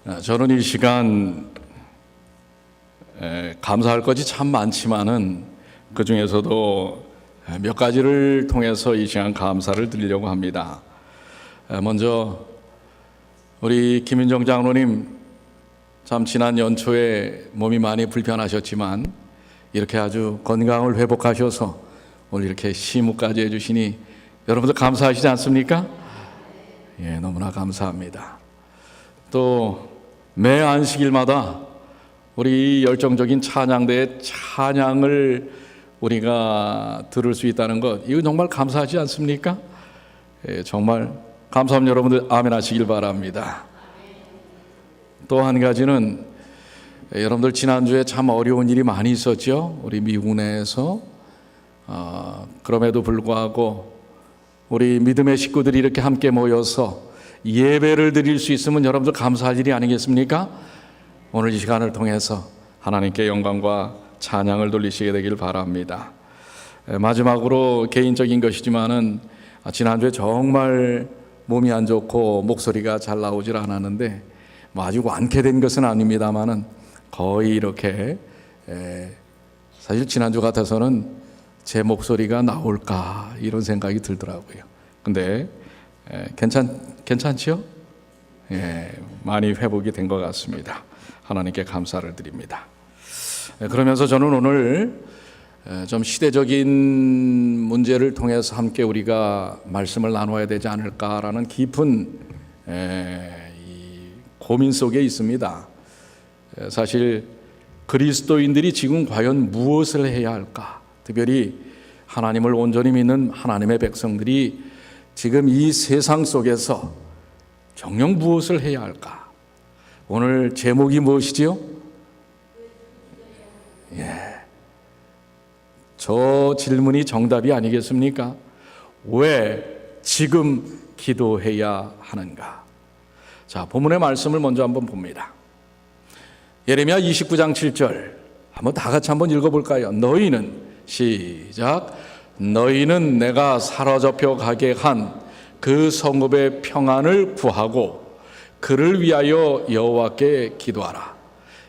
저는 이 시간 감사할 것이 참 많지만은 그 중에서도 몇 가지를 통해서 이 시간 감사를 드리려고 합니다. 먼저 우리 김윤정 장로님, 참 지난 연초에 몸이 많이 불편하셨지만 이렇게 아주 건강을 회복하셔서 오늘 이렇게 시무까지 해주시니 여러분들 감사하시지 않습니까? 예, 너무나 감사합니다. 또 매 안식일마다 우리 열정적인 찬양대의 찬양을 우리가 들을 수 있다는 것, 이거 정말 감사하지 않습니까? 예, 정말 감사합니다. 여러분들 아멘 하시길 바랍니다. 또 한 가지는 여러분들 지난주에 참 어려운 일이 많이 있었죠. 우리 미국 내에서 그럼에도 불구하고 우리 믿음의 식구들이 이렇게 함께 모여서 예배를 드릴 수 있으면 여러분들 감사할 일이 아니겠습니까? 오늘 이 시간을 통해서 하나님께 영광과 찬양을 돌리시게 되길 바랍니다. 마지막으로 개인적인 것이지만은 지난주에 정말 몸이 안 좋고 목소리가 잘 나오질 않았는데 아주 완쾌된 것은 아닙니다만은 거의 이렇게 사실 지난주 같아서는 제 목소리가 나올까 이런 생각이 들더라고요. 근데 괜찮지요? 예, 많이 회복이 된 것 같습니다. 하나님께 감사를 드립니다. 그러면서 저는 오늘 좀 시대적인 문제를 통해서 함께 우리가 말씀을 나눠야 되지 않을까라는 깊은 이 고민 속에 있습니다. 사실 그리스도인들이 지금 과연 무엇을 해야 할까? 특별히 하나님을 온전히 믿는 하나님의 백성들이 지금 이 세상 속에서 정녕 무엇을 해야 할까? 오늘 제목이 무엇이지요? 예, 저 질문이 정답이 아니겠습니까? 왜 지금 기도해야 하는가? 자, 본문의 말씀을 먼저 한번 봅니다. 예레미야 29장 7절 한번 다 같이 한번 읽어볼까요? 너희는 시작. 너희는 내가 사로잡혀 가게 한 그 성읍의 평안을 구하고 그를 위하여 여호와께 기도하라.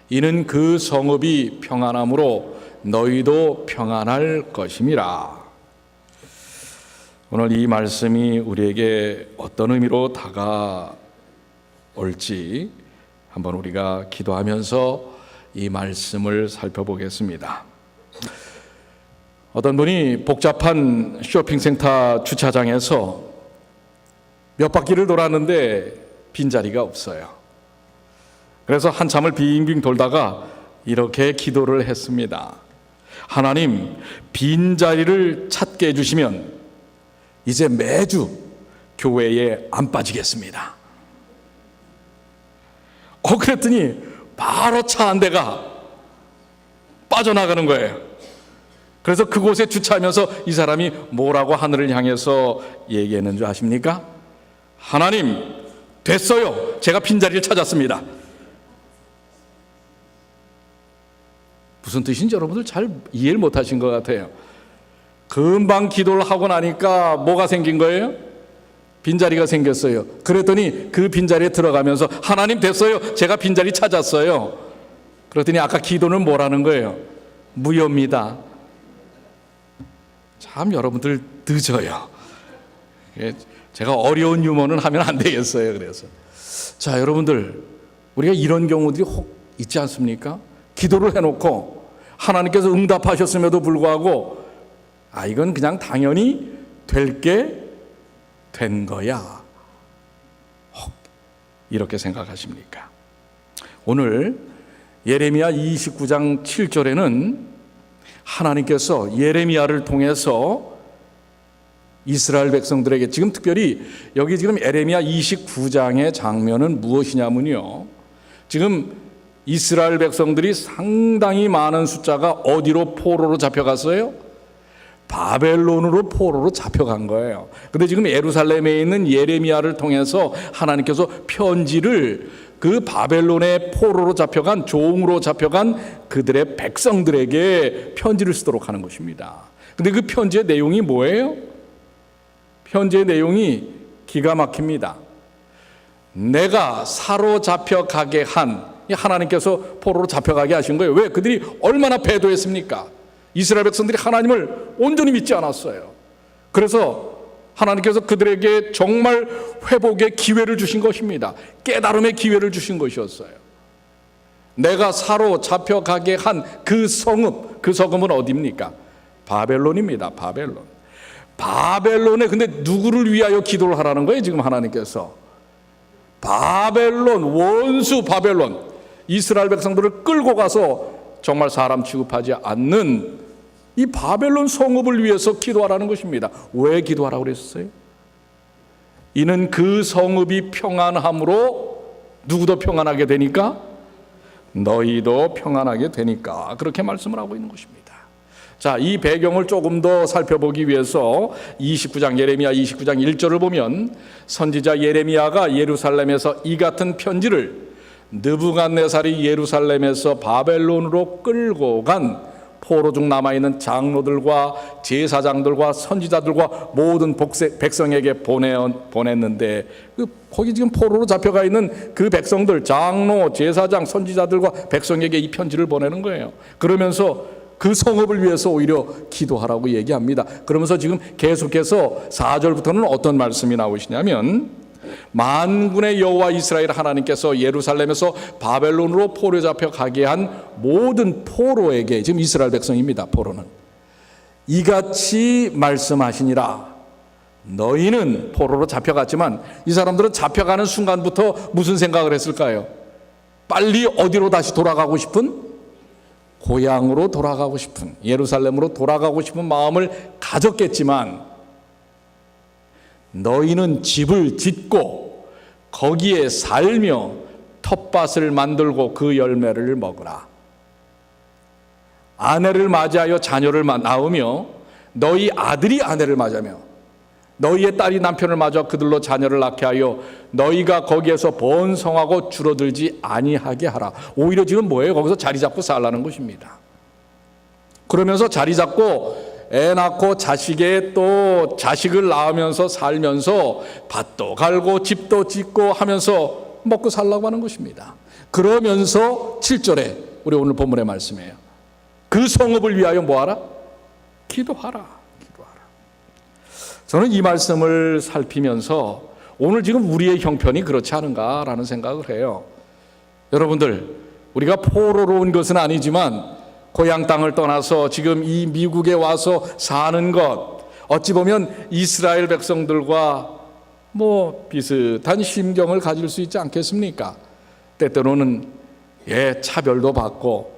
이는 그 성읍이 평안함으로 너희도 평안할 것임이라. 오늘 이 말씀이 우리에게 어떤 의미로 다가올지 한번 우리가 기도하면서 이 말씀을 살펴보겠습니다. 어떤 분이 복잡한 쇼핑센터 주차장에서 몇 바퀴를 돌았는데 빈자리가 없어요. 그래서 한참을 빙빙 돌다가 이렇게 기도를 했습니다. 하나님, 빈자리를 찾게 해주시면 이제 매주 교회에 안 빠지겠습니다. 그랬더니 바로 차 한 대가 빠져나가는 거예요. 그래서 그곳에 주차하면서 이 사람이 뭐라고 하늘을 향해서 얘기했는 줄 아십니까? 하나님, 됐어요. 제가 빈자리를 찾았습니다. 무슨 뜻인지 여러분들 잘 이해를 못하신 것 같아요. 금방 기도를 하고 나니까 뭐가 생긴 거예요? 빈자리가 생겼어요. 그랬더니 그 빈자리에 들어가면서 하나님, 됐어요. 제가 빈자리 찾았어요. 그랬더니 아까 기도는 뭐라는 거예요? 무효입니다. 참 여러분들 늦어요. 제가 어려운 유머는 하면 안 되겠어요. 그래서 자, 여러분들, 우리가 이런 경우들이 혹 있지 않습니까? 기도를 해놓고 하나님께서 응답하셨음에도 불구하고 이건 그냥 당연히 될 게 된 거야, 혹 이렇게 생각하십니까? 오늘 예레미야 29장 7절에는 하나님께서 예레미야를 통해서 이스라엘 백성들에게, 지금 특별히 여기 지금 예레미야 29장의 장면은 무엇이냐면요, 지금 이스라엘 백성들이 상당히 많은 숫자가 어디로 포로로 잡혀갔어요? 바벨론으로 포로로 잡혀간 거예요. 근데 지금 예루살렘에 있는 예레미야를 통해서 하나님께서 편지를 그 바벨론의 포로로 잡혀간, 종으로 잡혀간 그들의 백성들에게 편지를 쓰도록 하는 것입니다. 근데 그 편지의 내용이 뭐예요? 편지의 내용이 기가 막힙니다. 내가 사로잡혀 가게 한, 하나님께서 포로로 잡혀가게 하신 거예요. 왜? 그들이 얼마나 배도했습니까? 이스라엘 백성들이 하나님을 온전히 믿지 않았어요. 그래서 하나님께서 그들에게 정말 회복의 기회를 주신 것입니다. 깨달음의 기회를 주신 것이었어요. 내가 사로잡혀 가게 한 그 성읍, 그 성읍은 어디입니까? 바벨론입니다. 바벨론. 바벨론에 근데 누구를 위하여 기도를 하라는 거예요? 지금 하나님께서 바벨론, 원수 바벨론, 이스라엘 백성들을 끌고 가서 정말 사람 취급하지 않는 이 바벨론 성읍을 위해서 기도하라는 것입니다. 왜 기도하라고 그랬어요? 이는 그 성읍이 평안함으로 누구도 평안하게 되니까 너희도 평안하게 되니까, 그렇게 말씀을 하고 있는 것입니다. 자, 이 배경을 조금 더 살펴보기 위해서 29장 예레미야 29장 1절을 보면 선지자 예레미야가 예루살렘에서 이 같은 편지를 느부갓네살이 예루살렘에서 바벨론으로 끌고 간 포로 중 남아있는 장로들과 제사장들과 선지자들과 모든 백성에게 보냈는데, 거기 지금 포로로 잡혀가 있는 그 백성들, 장로, 제사장, 선지자들과 백성에게 이 편지를 보내는 거예요. 그러면서 그 성읍을 위해서 오히려 기도하라고 얘기합니다. 그러면서 지금 계속해서 4절부터는 어떤 말씀이 나오시냐면, 만군의 여호와 이스라엘 하나님께서 예루살렘에서 바벨론으로 포로 잡혀 가게 한 모든 포로에게, 지금 이스라엘 백성입니다. 포로는 이같이 말씀하시니라. 너희는 포로로 잡혀갔지만 이 사람들은 잡혀가는 순간부터 무슨 생각을 했을까요? 빨리 어디로 다시 돌아가고 싶은, 고향으로 돌아가고 싶은, 예루살렘으로 돌아가고 싶은 마음을 가졌겠지만, 너희는 집을 짓고 거기에 살며 텃밭을 만들고 그 열매를 먹으라. 아내를 맞이하여 자녀를 낳으며 너희 아들이 아내를 맞으며 너희의 딸이 남편을 맞아 그들로 자녀를 낳게 하여 너희가 거기에서 번성하고 줄어들지 아니하게 하라. 오히려 지금 뭐예요? 거기서 자리 잡고 살라는 것입니다. 그러면서 자리 잡고 애 낳고 자식에 또 자식을 낳으면서 살면서 밭도 갈고 집도 짓고 하면서 먹고 살라고 하는 것입니다. 그러면서 7절에 우리 오늘 본문의 말씀이에요. 그 성읍을 위하여 뭐하라? 기도하라. 저는 이 말씀을 살피면서 오늘 지금 우리의 형편이 그렇지 않은가라는 생각을 해요. 여러분들, 우리가 포로로 온 것은 아니지만 고향 땅을 떠나서 지금 이 미국에 와서 사는 것, 어찌 보면 이스라엘 백성들과 비슷한 심경을 가질 수 있지 않겠습니까? 때때로는 차별도 받고,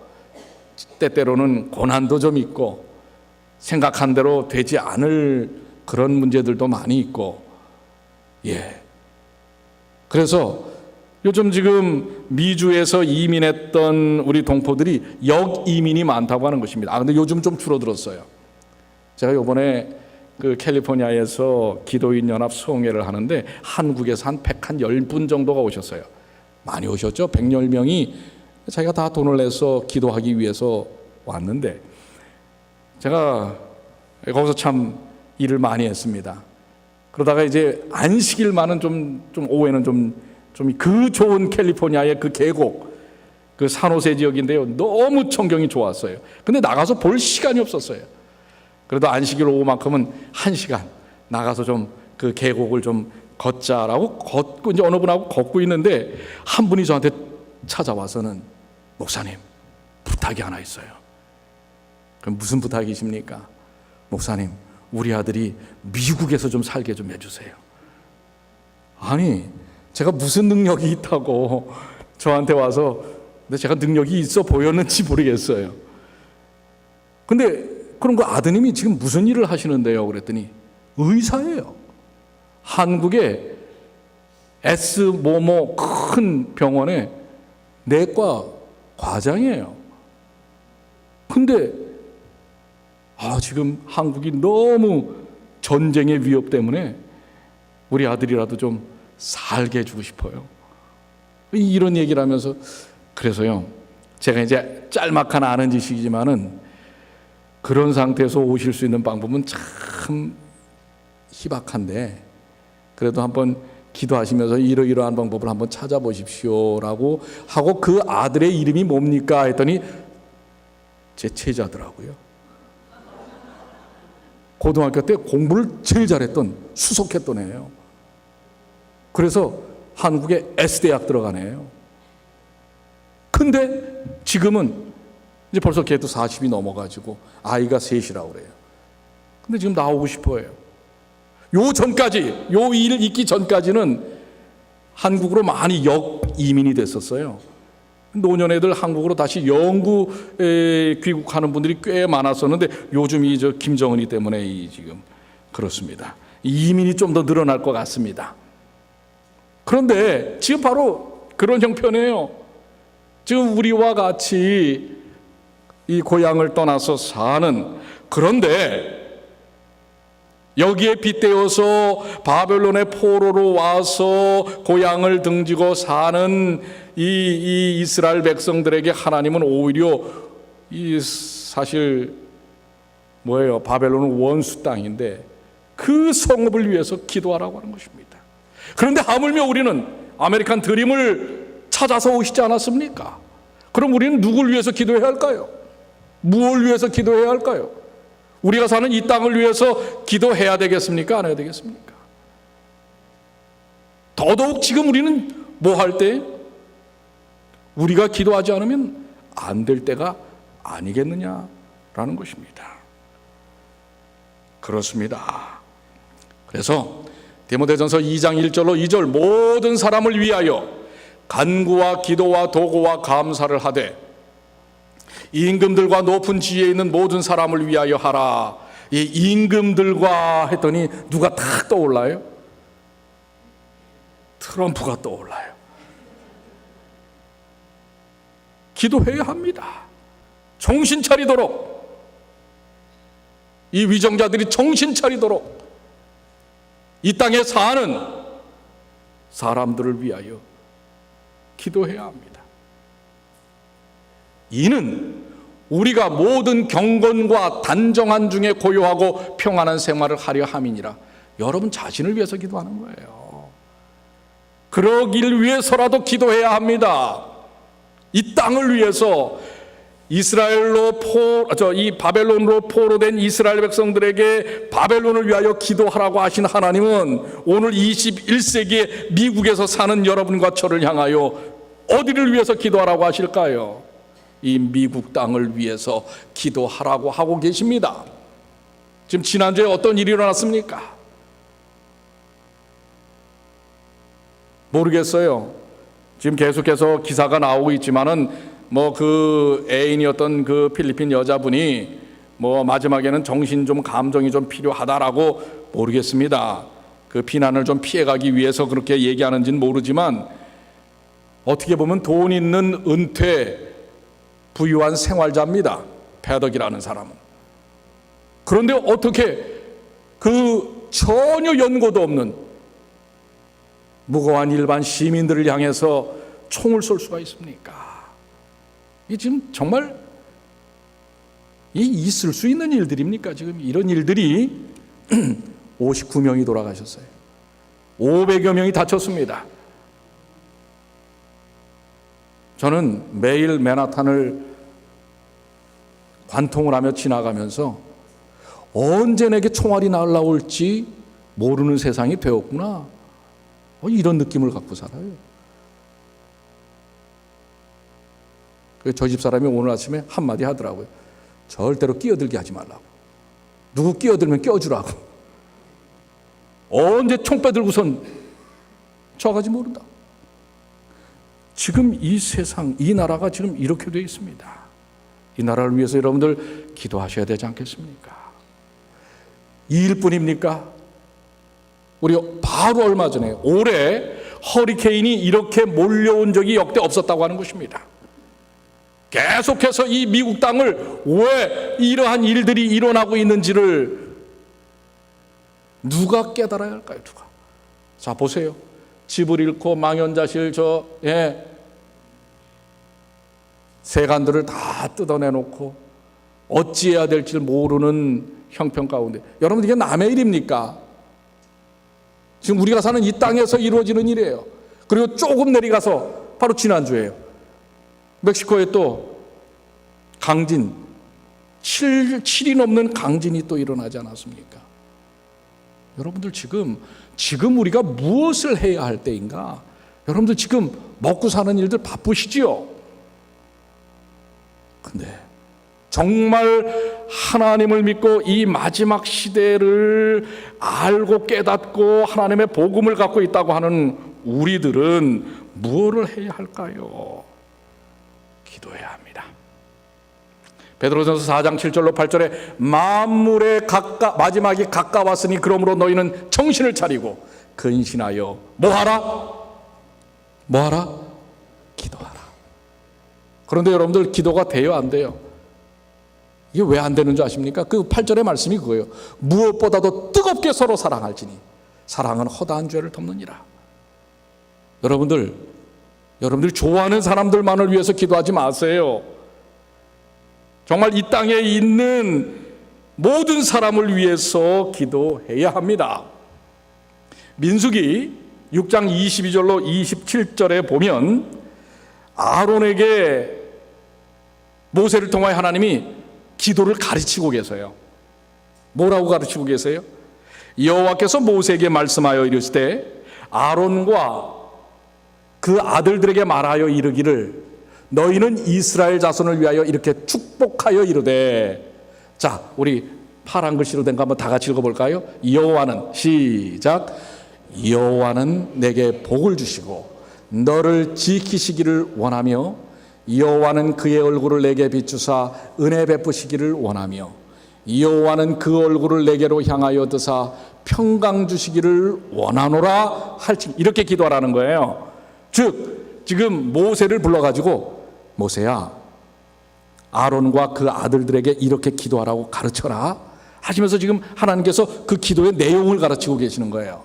때때로는 고난도 좀 있고, 생각한 대로 되지 않을 그런 문제들도 많이 있고, 그래서 요즘 지금 미주에서 이민했던 우리 동포들이 역이민이 많다고 하는 것입니다. 근데 요즘 좀 줄어들었어요. 제가 요번에 그 캘리포니아에서 기도인 연합 수홍회를 하는데 한국에서 한 110분 정도가 오셨어요. 많이 오셨죠? 110명이 자기가 다 돈을 내서 기도하기 위해서 왔는데, 제가 거기서 참 일을 많이 했습니다. 그러다가 이제 안식일만은 좀 오후에는 좀 그 좋은 캘리포니아의 그 계곡, 그 산호세 지역인데요, 너무 청경이 좋았어요. 근데 나가서 볼 시간이 없었어요. 그래도 안식일 오후만큼은 1시간 나가서 좀 그 계곡을 좀 걷자라고 걷고, 이제 어느 분하고 걷고 있는데 한 분이 저한테 찾아와서는, 목사님, 부탁이 하나 있어요. 그럼 무슨 부탁이십니까? 목사님, 우리 아들이 미국에서 좀 살게 좀 해주세요. 아니, 제가 무슨 능력이 있다고 저한테 와서, 근데 제가 능력이 있어 보였는지 모르겠어요. 근데 그럼 그 아드님이 지금 무슨 일을 하시는데요? 그랬더니 의사예요. 한국의 S 큰 병원의 내과 과장이에요. 근데 지금 한국이 너무 전쟁의 위협 때문에 우리 아들이라도 좀 살게 해주고 싶어요. 이런 얘기를 하면서, 그래서요, 제가 이제 짤막한 아는 지식이지만은 그런 상태에서 오실 수 있는 방법은 참 희박한데, 그래도 한번 기도하시면서 이러이러한 방법을 한번 찾아보십시오라고 하고 그 아들의 이름이 뭡니까 했더니 제 제자더라고요. 고등학교 때 공부를 제일 잘했던 수석했던 애예요. 그래서 한국의 S대학 들어간 애예요. 근데 지금은 이제 벌써 걔도 40이 넘어가지고 아이가 셋이라고 그래요. 근데 지금 나오고 싶어해요. 요 전까지, 요 일 있기 전까지는 한국으로 많이 역이민이 됐었어요. 노년애들 한국으로 다시 영구에 귀국하는 분들이 꽤 많았었는데 요즘 저 김정은이 때문에 지금 그렇습니다. 이민이 좀 더 늘어날 것 같습니다. 그런데 지금 바로 그런 형편이에요. 지금 우리와 같이 이 고향을 떠나서 사는, 그런데 여기에 빗대어서 바벨론의 포로로 와서 고향을 등지고 사는 이 이스라엘 백성들에게 하나님은 오히려 사실 뭐예요? 바벨론은 원수 땅인데 그 성읍을 위해서 기도하라고 하는 것입니다. 그런데 하물며 우리는 아메리칸 드림을 찾아서 오시지 않았습니까? 그럼 우리는 누굴 위해서 기도해야 할까요? 무엇을 위해서 기도해야 할까요? 우리가 사는 이 땅을 위해서 기도해야 되겠습니까? 안 해야 되겠습니까? 더더욱 지금 우리는 뭐 할 때? 우리가 기도하지 않으면 안 될 때가 아니겠느냐라는 것입니다. 그렇습니다. 그래서 디모데전서 2장 1절로 2절 모든 사람을 위하여 간구와 기도와 도구와 감사를 하되 임금들과 높은 지위에 있는 모든 사람을 위하여 하라. 이 임금들과 했더니 누가 탁 떠올라요? 트럼프가 떠올라요. 기도해야 합니다. 정신 차리도록, 이 위정자들이 정신 차리도록 이 땅에 사는 사람들을 위하여 기도해야 합니다. 이는 우리가 모든 경건과 단정한 중에 고요하고 평안한 생활을 하려 함이니라. 여러분 자신을 위해서 기도하는 거예요. 그러길 위해서라도 기도해야 합니다. 이 땅을 위해서 이스라엘로 이 바벨론으로 포로된 이스라엘 백성들에게 바벨론을 위하여 기도하라고 하신 하나님은 오늘 21세기에 미국에서 사는 여러분과 저를 향하여 어디를 위해서 기도하라고 하실까요? 이 미국 땅을 위해서 기도하라고 하고 계십니다. 지금 지난주에 어떤 일이 일어났습니까? 모르겠어요. 지금 계속해서 기사가 나오고 있지만은 뭐 그 애인이었던 그 필리핀 여자분이 뭐 마지막에는 정신 좀 감정이 좀 필요하다라고, 모르겠습니다. 그 비난을 좀 피해가기 위해서 그렇게 얘기하는지는 모르지만 어떻게 보면 돈 있는 은퇴 부유한 생활자입니다. 패덕이라는 사람은. 그런데 어떻게 그 전혀 연고도 없는 무고한 일반 시민들을 향해서 총을 쏠 수가 있습니까? 이 지금 정말 있을 수 있는 일들입니까? 지금 이런 일들이 59명이 돌아가셨어요. 500여 명이 다쳤습니다. 저는 매일 맨하탄을 관통을 하며 지나가면서 언제 내게 총알이 날라올지 모르는 세상이 되었구나, 이런 느낌을 갖고 살아요. 저 집사람이 오늘 아침에 한마디 하더라고요. 절대로 끼어들게 하지 말라고. 누구 끼어들면 껴주라고. 언제 총 빼들고선 저가지 모른다. 지금 이 세상, 이 나라가 지금 이렇게 되어 있습니다. 이 나라를 위해서 여러분들 기도하셔야 되지 않겠습니까? 이 일뿐입니까? 우리 바로 얼마 전에 올해 허리케인이 이렇게 몰려온 적이 역대 없었다고 하는 것입니다. 계속해서 이 미국 땅을 왜 이러한 일들이 일어나고 있는지를 누가 깨달아야 할까요? 누가? 자, 보세요. 집을 잃고 망연자실 세간들을 다 뜯어내놓고 어찌해야 될지 모르는 형편 가운데, 여러분 이게 남의 일입니까? 지금 우리가 사는 이 땅에서 이루어지는 일이에요. 그리고 조금 내려가서 바로 지난주에요. 멕시코에 또 강진, 7이 넘는 강진이 또 일어나지 않았습니까? 여러분들 지금 우리가 무엇을 해야 할 때인가? 여러분들 지금 먹고 사는 일들 바쁘시지요? 근데 정말 하나님을 믿고 이 마지막 시대를 알고 깨닫고 하나님의 복음을 갖고 있다고 하는 우리들은 무엇을 해야 할까요? 기도해야 합니다. 베드로전서 4장 7절로 8절에 만물의 마지막이 가까웠으니 그러므로 너희는 정신을 차리고 근신하여 뭐하라? 기도하라. 그런데 여러분들 기도가 돼요, 안 돼요? 이게 왜 안 되는 줄 아십니까? 그 8절의 말씀이 그거예요. 무엇보다도 뜨겁게 서로 사랑할지니 사랑은 허다한 죄를 덮느니라. 여러분들 좋아하는 사람들만을 위해서 기도하지 마세요. 정말 이 땅에 있는 모든 사람을 위해서 기도해야 합니다. 민수기 6장 22절로 27절에 보면 아론에게 모세를 통하여 하나님이 기도를 가르치고 계세요. 뭐라고 가르치고 계세요? 여호와께서 모세에게 말씀하여 이르시되 아론과 그 아들들에게 말하여 이르기를 너희는 이스라엘 자손을 위하여 이렇게 축복하여 이르되. 자, 우리 파란 글씨로 된 거 한번 다 같이 읽어볼까요? 여호와는, 시작, 여호와는 내게 복을 주시고 너를 지키시기를 원하며 여호와는 그의 얼굴을 내게 비추사 은혜 베푸시기를 원하며 여호와는 그 얼굴을 내게로 향하여 드사 평강 주시기를 원하노라 할지. 이렇게 기도하라는 거예요. 즉 지금 모세를 불러가지고 모세야, 아론과 그 아들들에게 이렇게 기도하라고 가르쳐라 하시면서 지금 하나님께서 그 기도의 내용을 가르치고 계시는 거예요.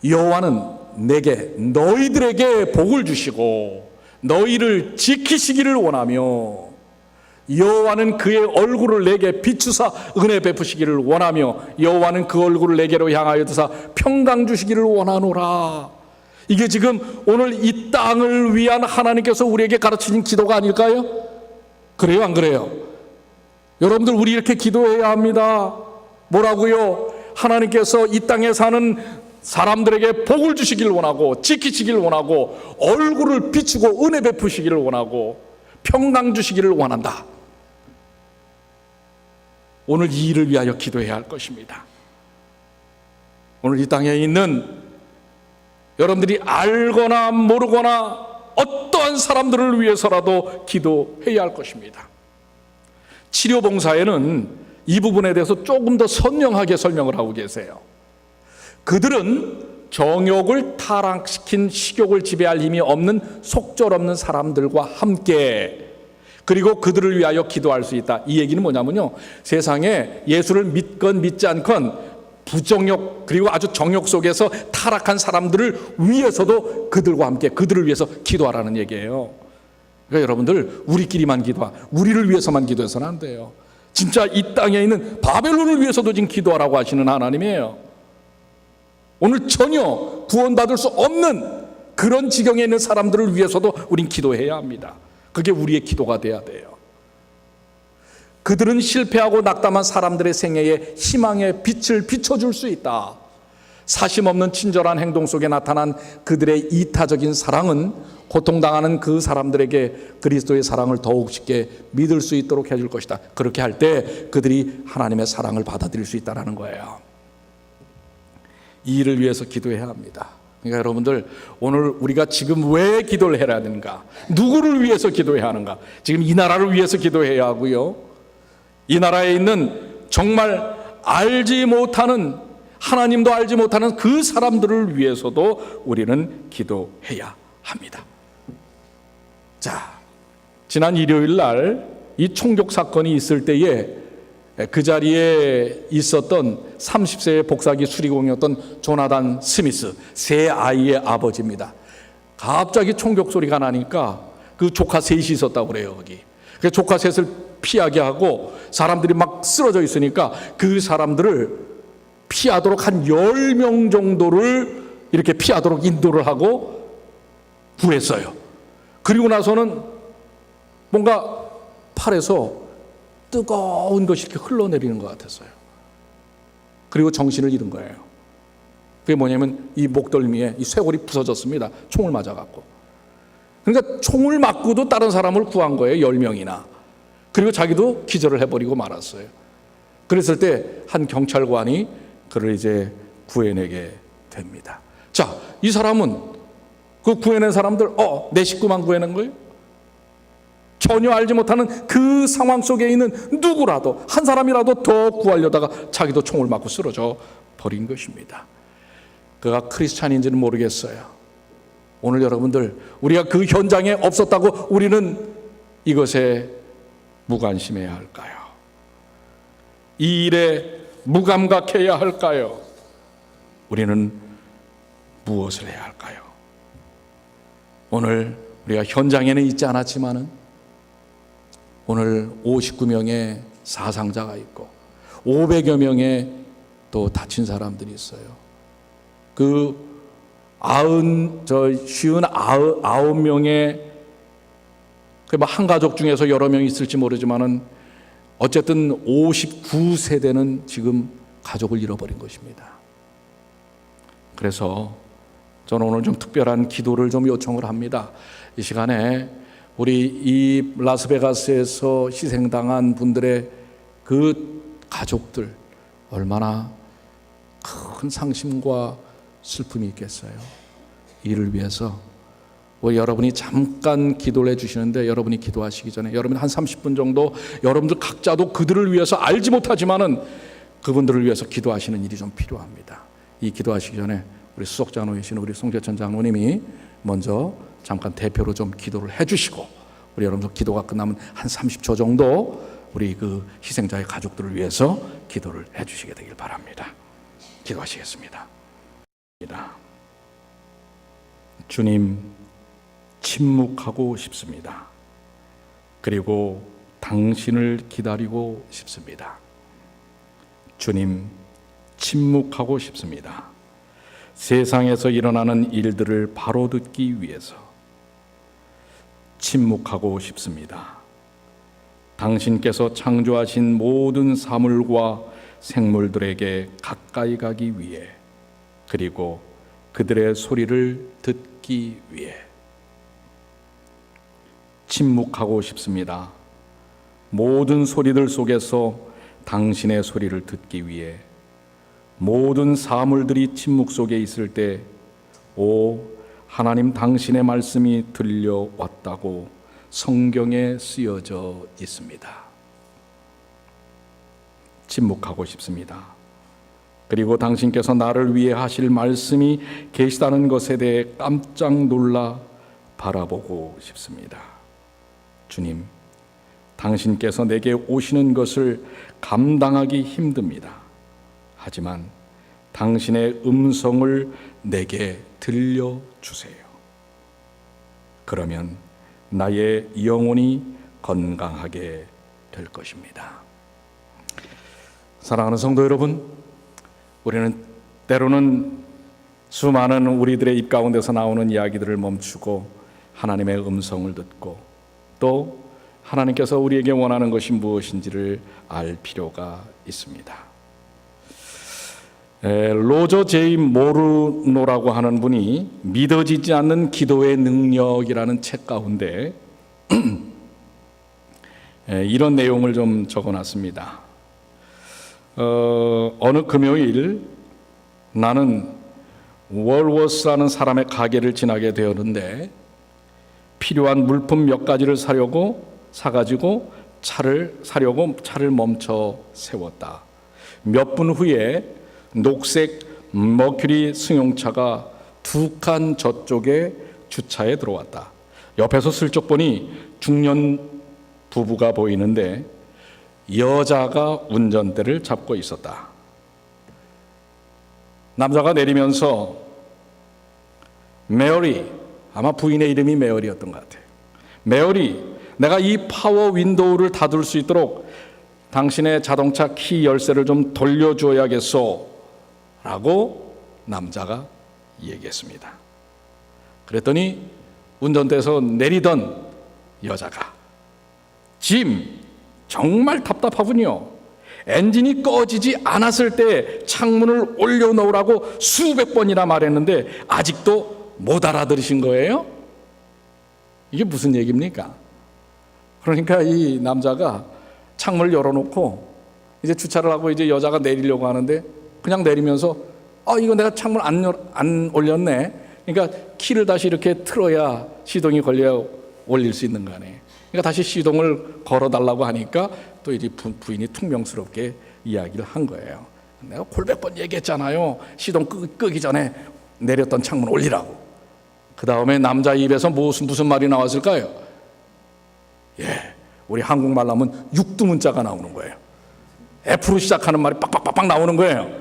여호와는 내게 너희들에게 복을 주시고 너희를 지키시기를 원하며 여호와는 그의 얼굴을 내게 비추사 은혜 베푸시기를 원하며 여호와는 그 얼굴을 내게로 향하여 드사 평강 주시기를 원하노라. 이게 지금 오늘 이 땅을 위한 하나님께서 우리에게 가르치신 기도가 아닐까요? 그래요, 안 그래요? 여러분들 우리 이렇게 기도해야 합니다. 뭐라고요? 하나님께서 이 땅에 사는 사람들에게 복을 주시기를 원하고 지키시기를 원하고 얼굴을 비추고 은혜 베푸시기를 원하고 평강 주시기를 원한다. 오늘 이 일을 위하여 기도해야 할 것입니다. 오늘 이 땅에 있는 여러분들이 알거나 모르거나 어떠한 사람들을 위해서라도 기도해야 할 것입니다. 치료봉사에는 이 부분에 대해서 조금 더 선명하게 설명을 하고 계세요. 그들은 정욕을 타락시킨 식욕을 지배할 힘이 없는 속절없는 사람들과 함께 그리고 그들을 위하여 기도할 수 있다. 이 얘기는 뭐냐면요, 세상에 예수를 믿건 믿지 않건 부정욕 그리고 아주 정욕 속에서 타락한 사람들을 위해서도 그들과 함께 그들을 위해서 기도하라는 얘기예요. 그러니까 여러분들 우리끼리만 우리를 위해서만 기도해서는 안 돼요. 진짜 이 땅에 있는 바벨론을 위해서도 지금 기도하라고 하시는 하나님이에요. 오늘 전혀 구원받을 수 없는 그런 지경에 있는 사람들을 위해서도 우린 기도해야 합니다. 그게 우리의 기도가 돼야 돼요. 그들은 실패하고 낙담한 사람들의 생애에 희망의 빛을 비춰줄 수 있다. 사심 없는 친절한 행동 속에 나타난 그들의 이타적인 사랑은 고통당하는 그 사람들에게 그리스도의 사랑을 더욱 쉽게 믿을 수 있도록 해줄 것이다. 그렇게 할 때 그들이 하나님의 사랑을 받아들일 수 있다는 거예요. 이 일을 위해서 기도해야 합니다. 그러니까 여러분들 오늘 우리가 지금 왜 기도를 해야 하는가, 누구를 위해서 기도해야 하는가, 지금 이 나라를 위해서 기도해야 하고요, 이 나라에 있는 정말 알지 못하는, 하나님도 알지 못하는 그 사람들을 위해서도 우리는 기도해야 합니다. 자, 지난 일요일 날 이 총격 사건이 있을 때에 그 자리에 있었던 30세의 복사기 수리공이었던 조나단 스미스, 세 아이의 아버지입니다. 갑자기 총격 소리가 나니까 그 조카 셋이 있었다고 그래요. 거기 그 조카 셋을 피하게 하고 사람들이 막 쓰러져 있으니까 그 사람들을 피하도록 한 10명 정도를 이렇게 피하도록 인도를 하고 구했어요. 그리고 나서는 뭔가 팔에서 뜨거운 것이 이렇게 흘러내리는 것 같았어요. 그리고 정신을 잃은 거예요. 그게 뭐냐면 이 목덜미에 이 쇄골이 부서졌습니다. 총을 맞아갖고. 그러니까 총을 맞고도 다른 사람을 구한 거예요. 10명이나. 그리고 자기도 기절을 해버리고 말았어요. 그랬을 때 한 경찰관이 그를 이제 구해내게 됩니다. 자, 이 사람은 그 구해낸 사람들, 내 식구만 구해낸 거예요? 전혀 알지 못하는 그 상황 속에 있는 누구라도, 한 사람이라도 더 구하려다가 자기도 총을 맞고 쓰러져 버린 것입니다. 그가 크리스찬인지는 모르겠어요. 오늘 여러분들, 우리가 그 현장에 없었다고 우리는 이것에 무관심해야 할까요? 이 일에 무감각해야 할까요? 우리는 무엇을 해야 할까요? 오늘 우리가 현장에는 있지 않았지만은 오늘 59명의 사상자가 있고 500여 명의 또 다친 사람들이 있어요. 그 59명의 한 가족 중에서 여러 명이 있을지 모르지만은 어쨌든 59세대는 지금 가족을 잃어버린 것입니다. 그래서 저는 오늘 좀 특별한 기도를 좀 요청을 합니다. 이 시간에 우리 이 라스베가스에서 희생당한 분들의 그 가족들 얼마나 큰 상심과 슬픔이 있겠어요. 이를 위해서 여러분이 잠깐 기도를 해주시는데 여러분이 기도하시기 전에 여러분 한 30분 정도 여러분들 각자도 그들을 위해서 알지 못하지만은 그분들을 위해서 기도하시는 일이 좀 필요합니다. 이 기도하시기 전에 우리 수석장로이신 우리 송재천 장로님이 먼저 잠깐 대표로 좀 기도를 해주시고 우리 여러분들 기도가 끝나면 한 30초 정도 우리 그 희생자의 가족들을 위해서 기도를 해주시게 되길 바랍니다. 기도하시겠습니다. 주님, 침묵하고 싶습니다. 그리고 당신을 기다리고 싶습니다. 주님, 침묵하고 싶습니다. 세상에서 일어나는 일들을 바로 듣기 위해서 침묵하고 싶습니다. 당신께서 창조하신 모든 사물과 생물들에게 가까이 가기 위해 그리고 그들의 소리를 듣기 위해 침묵하고 싶습니다. 모든 소리들 속에서 당신의 소리를 듣기 위해 모든 사물들이 침묵 속에 있을 때, 오 하나님 당신의 말씀이 들려왔다고 성경에 쓰여져 있습니다. 침묵하고 싶습니다. 그리고 당신께서 나를 위해 하실 말씀이 계시다는 것에 대해 깜짝 놀라 바라보고 싶습니다. 주님, 당신께서 내게 오시는 것을 감당하기 힘듭니다. 하지만 당신의 음성을 내게 들려주세요. 그러면 나의 영혼이 건강하게 될 것입니다. 사랑하는 성도 여러분, 우리는 때로는 수많은 우리들의 입 가운데서 나오는 이야기들을 멈추고 하나님의 음성을 듣고 또 하나님께서 우리에게 원하는 것이 무엇인지를 알 필요가 있습니다. 로저 제이 모르노라고 하는 분이 믿어지지 않는 기도의 능력이라는 책 가운데 이런 내용을 좀 적어놨습니다. 어느 금요일 나는 월워스라는 사람의 가게를 지나게 되었는데 필요한 물품 몇 가지를 사가지고 차를 멈춰 세웠다. 몇 분 후에 녹색 머큐리 승용차가 2칸 저쪽에 주차에 들어왔다. 옆에서 슬쩍 보니 중년 부부가 보이는데 여자가 운전대를 잡고 있었다. 남자가 내리면서 메어리, 아마 부인의 이름이 메어리였던 것 같아요. 메어리, 내가 이 파워 윈도우를 닫을 수 있도록 당신의 자동차 키 열쇠를 좀 돌려줘야겠소 라고 남자가 얘기했습니다. 그랬더니 운전대에서 내리던 여자가 짐, 정말 답답하군요. 엔진이 꺼지지 않았을 때 창문을 올려놓으라고 수백 번이나 말했는데 아직도 못 알아들으신 거예요? 이게 무슨 얘기입니까? 그러니까 이 남자가 창문을 열어놓고 이제 주차를 하고 이제 여자가 내리려고 하는데 그냥 내리면서 이거 내가 창문 안 올렸네. 그러니까 키를 다시 이렇게 틀어야 시동이 걸려야 올릴 수 있는 거 아니에요. 그러니까 다시 시동을 걸어달라고 하니까 또 이제 부인이 퉁명스럽게 이야기를 한 거예요. 내가 골백 번 얘기했잖아요. 시동 끄기 전에 내렸던 창문 올리라고. 그 다음에 남자 입에서 무슨 말이 나왔을까요? 우리 한국말로 하면 육두문자가 나오는 거예요. F로 시작하는 말이 빡빡빡빡 나오는 거예요.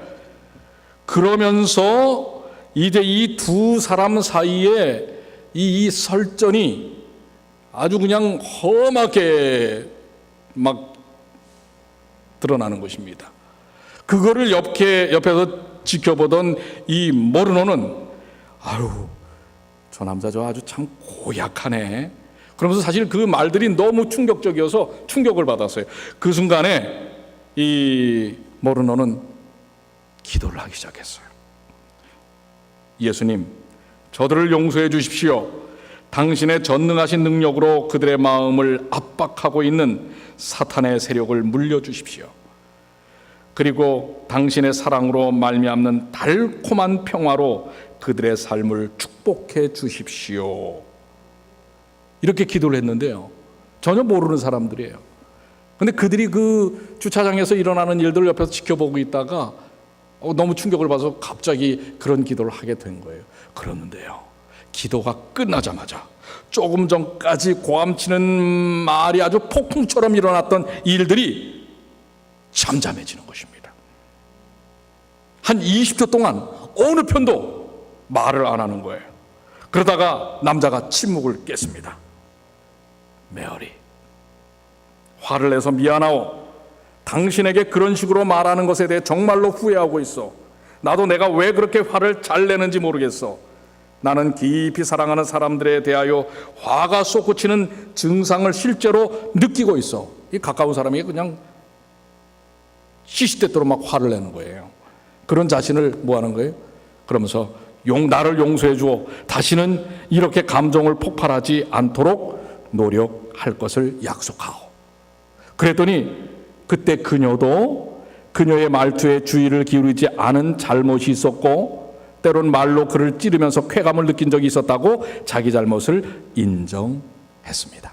그러면서 이제 이 두 사람 사이에 이 설전이 아주 그냥 험하게 막 드러나는 것입니다. 그거를 옆에서 지켜보던 이 모르노는 저 남자 저 아주 참 고약하네. 그러면서 사실 그 말들이 너무 충격적이어서 충격을 받았어요. 그 순간에 이 모르노는 기도를 하기 시작했어요. 예수님, 저들을 용서해 주십시오. 당신의 전능하신 능력으로 그들의 마음을 압박하고 있는 사탄의 세력을 물려주십시오. 그리고 당신의 사랑으로 말미암는 달콤한 평화로 그들의 삶을 축복해 주십시오. 이렇게 기도를 했는데요. 전혀 모르는 사람들이에요. 근데 그들이 그 주차장에서 일어나는 일들을 옆에서 지켜보고 있다가 너무 충격을 받아서 갑자기 그런 기도를 하게 된 거예요. 그러는데요, 기도가 끝나자마자 조금 전까지 고함치는 말이 아주 폭풍처럼 일어났던 일들이 잠잠해지는 것입니다. 한 20초 동안 어느 편도 말을 안 하는 거예요. 그러다가 남자가 침묵을 깼습니다. 메어리, 화를 내서 미안하오. 당신에게 그런 식으로 말하는 것에 대해 정말로 후회하고 있어. 나도 내가 왜 그렇게 화를 잘 내는지 모르겠어. 나는 깊이 사랑하는 사람들에 대하여 화가 솟구치는 증상을 실제로 느끼고 있어. 이 가까운 사람이 그냥 시시때때로 막 화를 내는 거예요. 그런 자신을 뭐 하는 거예요? 그러면서 나를 용서해 주어. 다시는 이렇게 감정을 폭발하지 않도록 노력할 것을 약속하오. 그랬더니 그때 그녀도 그녀의 말투에 주의를 기울이지 않은 잘못이 있었고 때론 말로 그를 찌르면서 쾌감을 느낀 적이 있었다고 자기 잘못을 인정했습니다.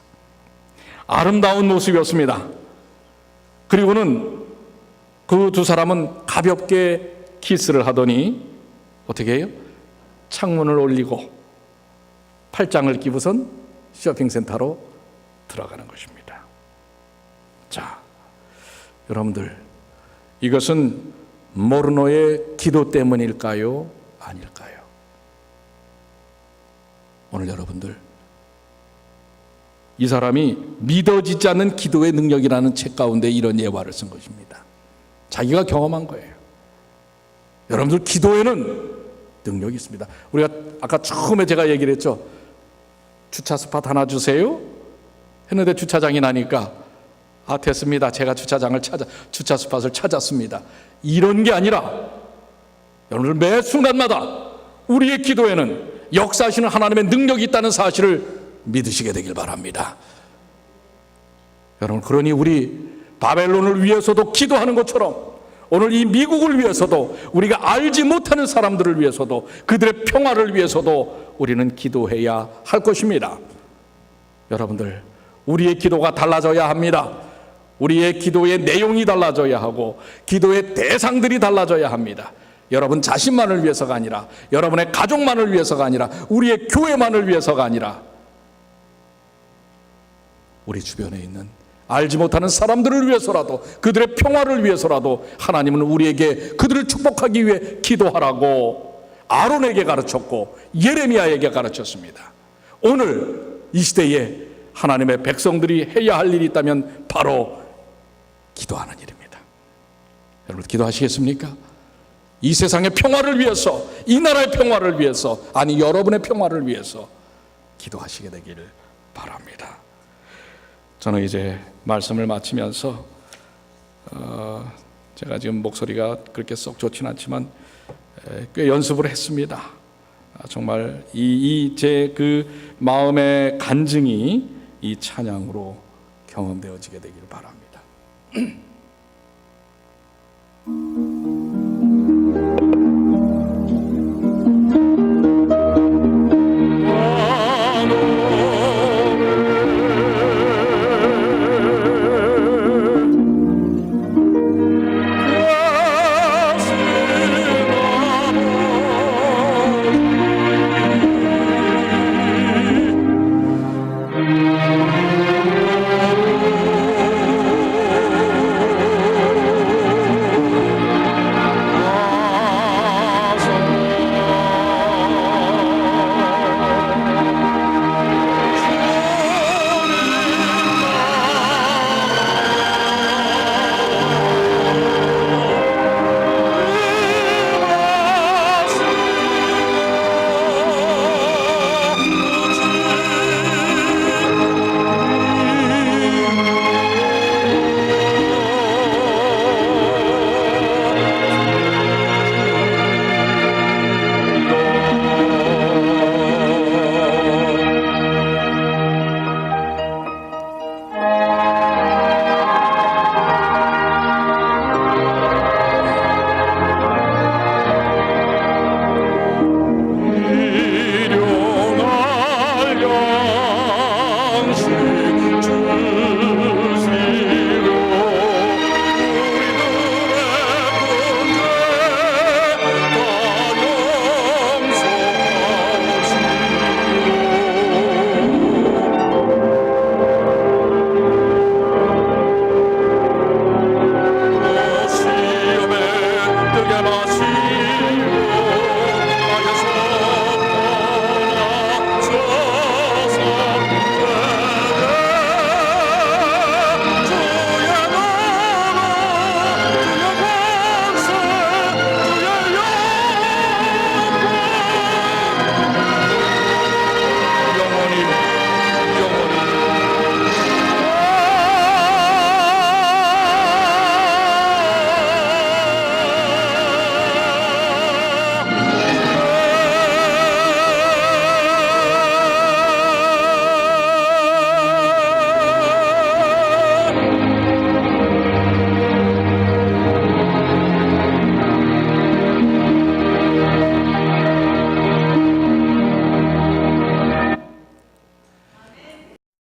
아름다운 모습이었습니다. 그리고는 그 두 사람은 가볍게 키스를 하더니 어떻게 해요? 창문을 올리고 팔짱을 끼고선 쇼핑센터로 들어가는 것입니다. 자, 여러분들, 이것은 모르노의 기도 때문일까요? 아닐까요? 오늘 여러분들, 이 사람이 믿어지지 않는 기도의 능력이라는 책 가운데 이런 예화를 쓴 것입니다. 자기가 경험한 거예요. 여러분들, 기도에는 능력이 있습니다. 우리가 아까 처음에 제가 얘기를 했죠. 주차 스팟 하나 주세요 했는데 주차장이 나니까 됐습니다. 제가 주차 스팟을 찾았습니다. 이런 게 아니라 여러분들 매 순간마다 우리의 기도에는 역사하시는 하나님의 능력이 있다는 사실을 믿으시게 되길 바랍니다. 여러분, 그러니 우리 바벨론을 위해서도 기도하는 것처럼 오늘 이 미국을 위해서도 우리가 알지 못하는 사람들을 위해서도 그들의 평화를 위해서도 우리는 기도해야 할 것입니다. 여러분들, 우리의 기도가 달라져야 합니다. 우리의 기도의 내용이 달라져야 하고 기도의 대상들이 달라져야 합니다. 여러분 자신만을 위해서가 아니라, 여러분의 가족만을 위해서가 아니라, 우리의 교회만을 위해서가 아니라 우리 주변에 있는 알지 못하는 사람들을 위해서라도, 그들의 평화를 위해서라도 하나님은 우리에게 그들을 축복하기 위해 기도하라고 아론에게 가르쳤고 예레미야에게 가르쳤습니다. 오늘 이 시대에 하나님의 백성들이 해야 할 일이 있다면 바로 기도하는 일입니다. 여러분, 기도하시겠습니까? 이 세상의 평화를 위해서, 이 나라의 평화를 위해서, 아니 여러분의 평화를 위해서 기도하시게 되기를 바랍니다. 저는 이제 말씀을 마치면서 제가 지금 목소리가 그렇게 썩 좋진 않지만 꽤 연습을 했습니다. 정말 제 그 마음의 간증이 이 찬양으로 경험되어지게 되기를 바랍니다.